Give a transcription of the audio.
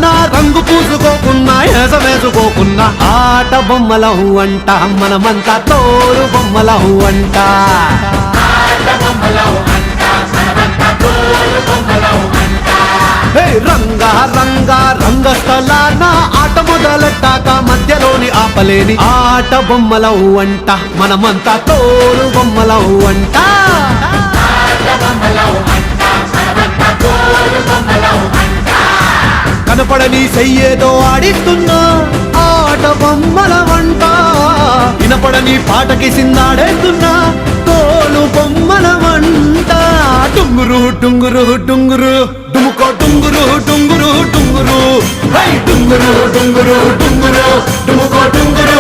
నా రంగు పూసుకోకున్నా ఏస వేసుకోకున్నా ఆట బొమ్మలహు అంట మనమంతా తోలు బొమ్మలహు అంట రంగా రంగా రంగస్థలాన ఆట మొదలెట్టాక మధ్యలోని ఆపలేని ఆట బొమ్మలహు అంట మనమంతా తోలు బొమ్మలహు అంట కనపడని చెయ్యేదో ఆడిస్తున్నా ఆట బొమ్మల వంట వినపడని పాటకి సిందాడేస్తున్నా తోలు బొమ్మల వంట టుంగురు టుంగురు టుంగురు డుముకో టుంగురు టుంగురు టుంగురు టుంగురు టుంగురు టుంగురు డుముకో టుంగురు